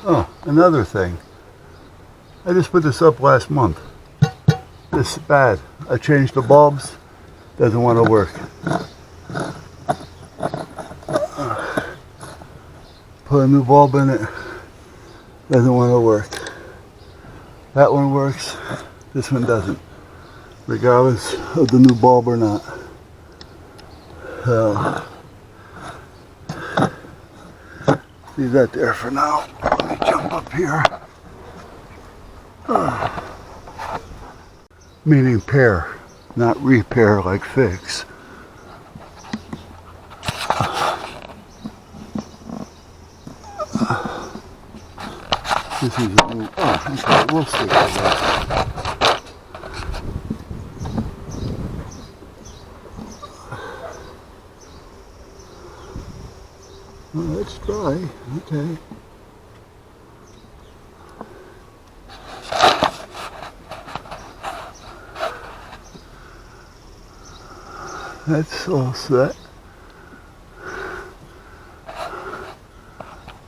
Oh, another thing. I just put this up last month. This is bad. I changed the bulbs. Doesn't want to work. Put a new bulb in it. Doesn't want to work. That one works. This one doesn't. Regardless of the new bulb or not. So, leave that there for now. Let me jump up here. Meaning pair, not repair like fix. This is a new, okay, we'll stick with that. Well, it's dry, okay. That's all set.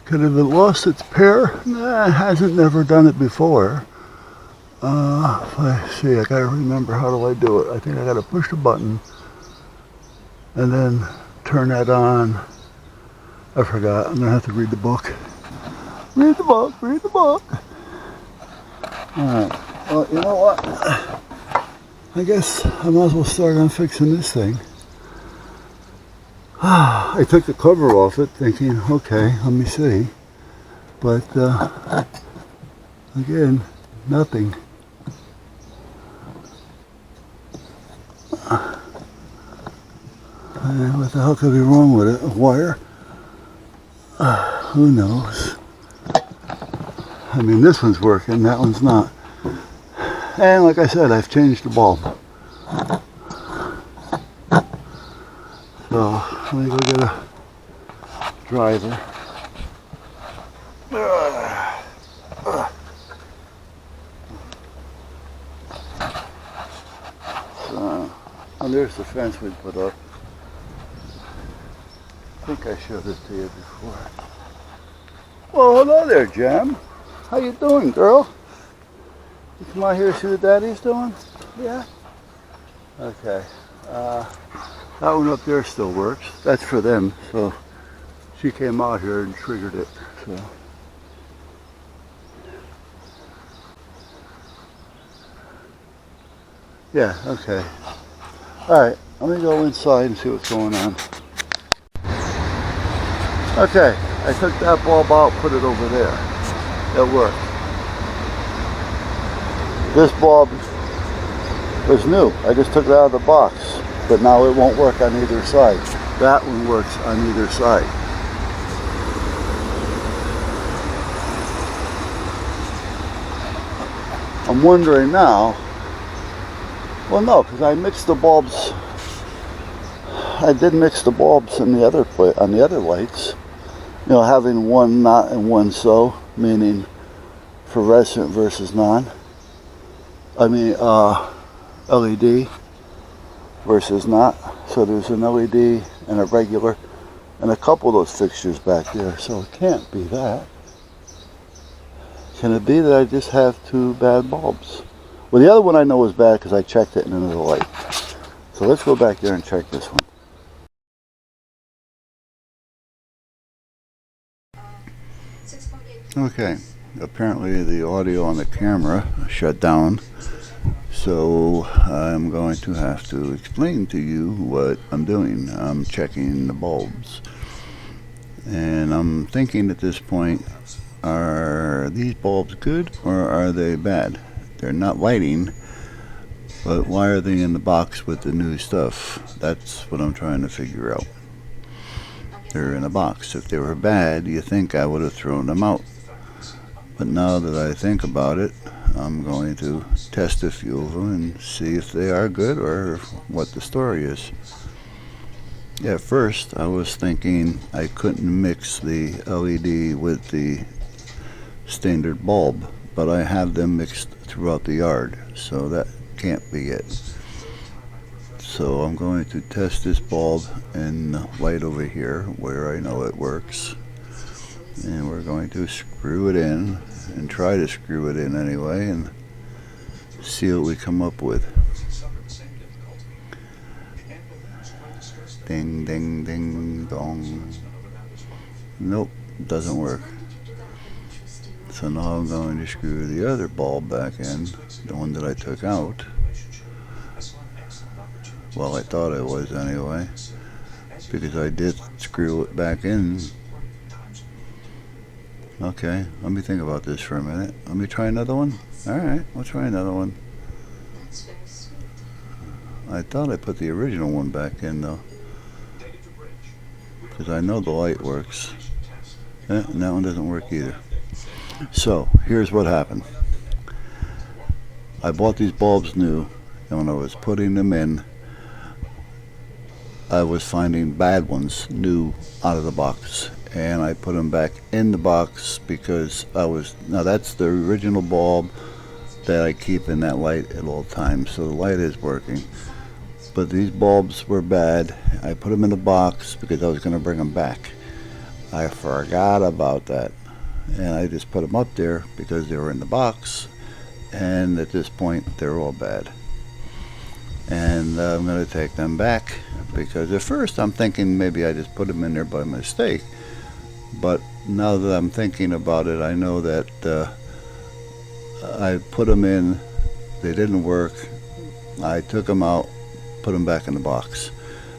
Could have it lost its pair? Nah, it hasn't never done it before. Let's see, I gotta remember how do I do it. I think I gotta push the button and then turn that on. I forgot, I'm gonna have to read the book. Read the book, read the book. Alright, well, you know what? I guess I might as well start on fixing this thing. I took the cover off it thinking, okay, let me see. But, again, nothing. What the hell could be wrong with it? A wire? Who knows? I mean, this one's working, that one's not. And like I said, I've changed the bulb. So, let me go get a driver. So, and there's the fence we put up. I think I showed it to you before. Well, hello there, Jem. How you doing, girl? You come out here to see what Daddy's doing? Yeah? Okay. That one up there still works. That's for them, so she came out here and triggered it. So yeah, okay. Alright, let me go inside and see what's going on. Okay, I took that bulb out, put it over there. It worked. This bulb was new. I just took it out of the box. But now it won't work on either side. That one works on either side. I'm wondering now, well no, because I mixed the bulbs, I did mix the bulbs in the other on the other lights. You know, having one not and one so, meaning fluorescent versus non. I mean, LED. Versus not. So there's an LED and a regular and a couple of those fixtures back there. So it can't be that. Can it be that I just have two bad bulbs? Well, the other one I know is bad because I checked it in another light. So let's go back there and check this one. Okay, apparently the audio on the camera shut down. So I'm going to have to explain to you what I'm doing. I'm checking the bulbs. And I'm thinking at this point, are these bulbs good or are they bad? They're not lighting, but why are they in the box with the new stuff? That's what I'm trying to figure out. They're in a box. If they were bad, you think I would have thrown them out. But now that I think about it, I'm going to test a few of them and see if they are good or what the story is. At first, I was thinking I couldn't mix the LED with the standard bulb, but I have them mixed throughout the yard, so that can't be it. So I'm going to test this bulb in light over here where I know it works. And we're going to screw it in, and try to screw it in anyway, and see what we come up with. Ding, ding, ding, dong. Nope, doesn't work. So now I'm going to screw the other bulb back in, the one that I took out. Well, I thought it was anyway, because I did screw it back in. Okay, let me think about this for a minute. Let me try another one. Alright, we'll try another one. I thought I put the original one back in though, because I know the light works. And that one doesn't work either. So, here's what happened. I bought these bulbs new, and when I was putting them in, I was finding bad ones new out of the box, and I put them back in the box because now that's the original bulb that I keep in that light at all times, so the light is working. But these bulbs were bad. I put them in the box because I was going to bring them back. I forgot about that, and I just put them up there because they were in the box, and at this point they're all bad. And I'm going to take them back, because at first I'm thinking maybe I just put them in there by mistake, but now that I'm thinking about it, I know that I put them in, they didn't work, I took them out, put them back in the box.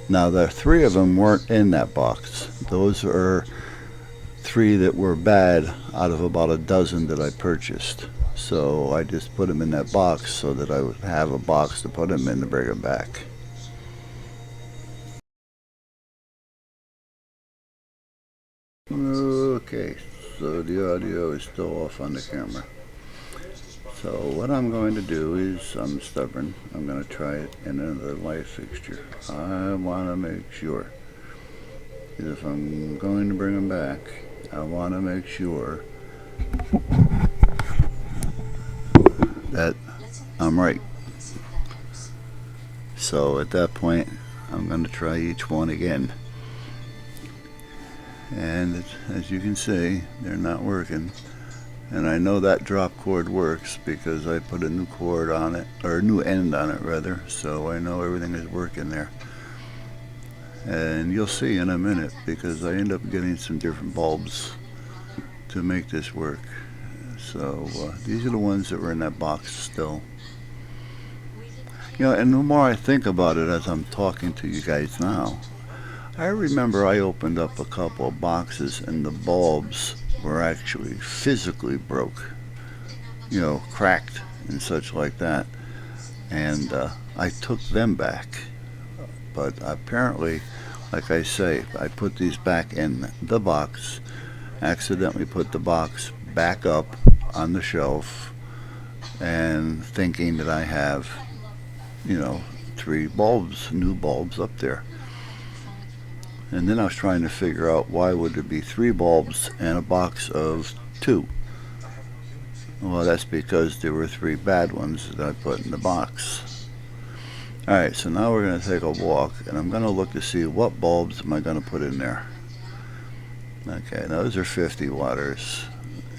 Now the 3 of them weren't in that box. Those are 3 that were bad out of about a dozen that I purchased. So I just put them in that box so that I would have a box to put them in to bring them back. Okay, so the audio is still off on the camera. So what I'm going to do is, I'm stubborn, I'm going to try it in another light fixture. I want to make sure, because if I'm going to bring them back, I want to make sure that I'm right. So at that point, I'm going to try each one again. And as you can see, they're not working. And I know that drop cord works because I put a new cord on it, or a new end on it rather, so I know everything is working there. And you'll see in a minute, because I end up getting some different bulbs to make this work. So these are the ones that were in that box still. You know, and the more I think about it as I'm talking to you guys now, I remember I opened up a couple of boxes and the bulbs were actually physically broke, you know, cracked and such like that. And I took them back. But apparently, like I say, I put these back in the box, accidentally put the box back up on the shelf, and thinking that I have, you know, 3 bulbs, new bulbs up there. And then I was trying to figure out why would there be 3 bulbs and a box of 2. Well, that's because there were 3 bad ones that I put in the box. Alright, so now we're going to take a walk, and I'm going to look to see what bulbs am I going to put in there. Okay, those are 50 watters,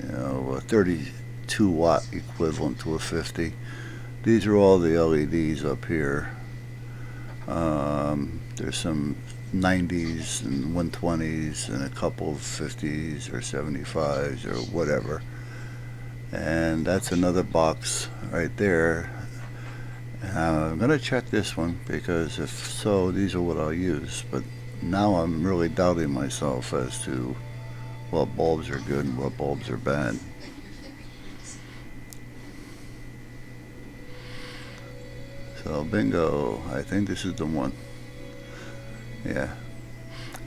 you know, a 32 watt equivalent to a 50. These are all the LEDs up here. There's some 90s and 120s and a couple of 50s or 75s or whatever. And that's another box right there. I'm going to check this one, because if so, these are what I'll use. But now I'm really doubting myself as to what bulbs are good and what bulbs are bad. So bingo, I think this is the one. Yeah.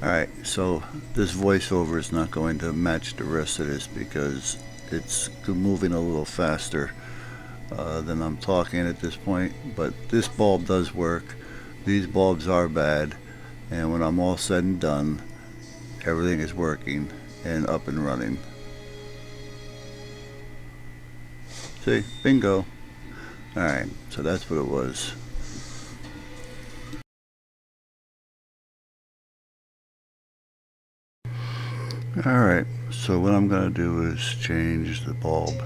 Alright, so this voiceover is not going to match the rest of this because it's moving a little faster than I'm talking at this point. But this bulb does work. These bulbs are bad. And when I'm all said and done, everything is working and up and running. See? Bingo. Alright, so that's what it was. Alright, So what I'm going to do is change the bulb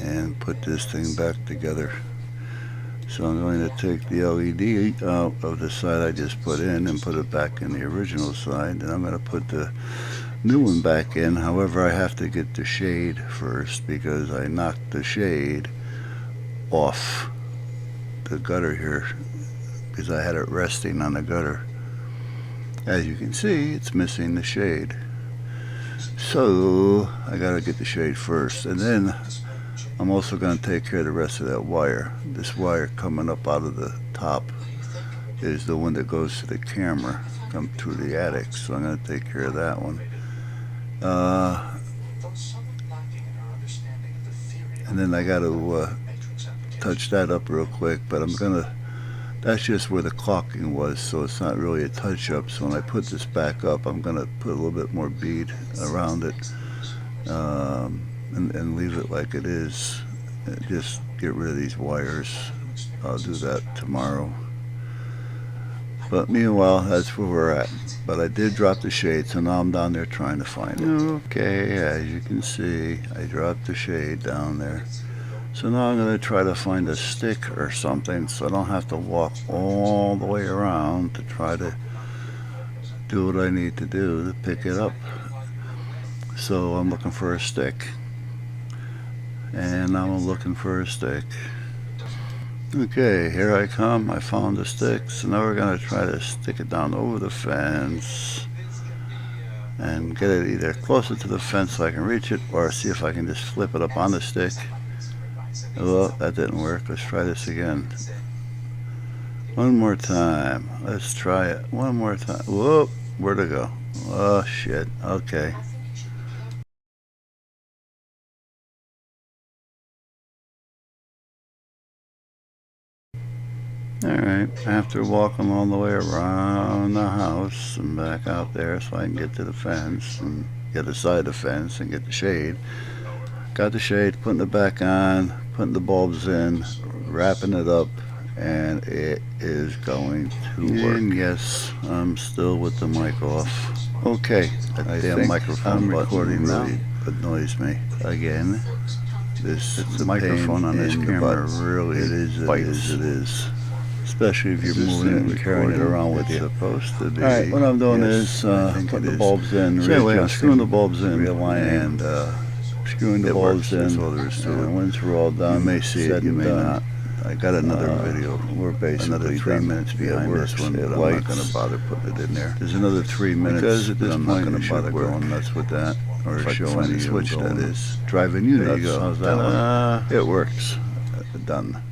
and put this thing back together. So I'm going to take the LED out of the side I just put in and put it back in the original side. And I'm going to put the new one back in. However, I have to get the shade first because I knocked the shade off the gutter here because I had it resting on the gutter. As you can see, it's missing the shade. So I gotta get the shade first, and then I'm also going to take care of the rest of that wire. This wire coming up out of the top is the one that goes to the camera, come through the attic, so I'm going to take care of that one. And then I got to touch that up real quick, but that's just where the caulking was, so it's not really a touch up. So when I put this back up, I'm going to put a little bit more bead around it and leave it like it is. Just get rid of these wires. I'll do that tomorrow. But meanwhile, that's where we're at. But I did drop the shade, so now I'm down there trying to find it. Okay, as you can see, I dropped the shade down there. So now I'm going to try to find a stick or something so I don't have to walk all the way around to try to do what I need to do to pick it up. So I'm looking for a stick. And now I'm looking for a stick. Okay, here I come. I found the stick. So now we're going to try to stick it down over the fence and get it either closer to the fence so I can reach it, or see if I can just flip it up on the stick. Well, that didn't work. Let's try this again. One more time. Let's try it one more time. Whoa, where'd it go? Oh, shit. Okay. Alright, after walking all the way around the house and back out there so I can get to the fence and get aside the fence and get the shade. Got the shade, putting it back on, putting the bulbs in, wrapping it up, and it is going to work. And yes, I'm still with the mic off. Okay, that damn microphone button really annoys me. Again, the microphone on this camera really bites. It is. Especially if you're moving it and carrying it around with you. Supposed to be. Alright, what I'm doing is putting the bulbs in, I'm screwing the bulbs in, realigning, and screwing the bulbs in. That's all there is to it. And once we're all done, you may see it, you may not. I got another video. We're basically another 3 minutes behind this one, but I'm not going to bother putting it in there. There's another 3 minutes because at this point I'm not going to bother going nuts with that, or showing the switch that is. Driving you nuts. There you go. How's that one? It works. Done.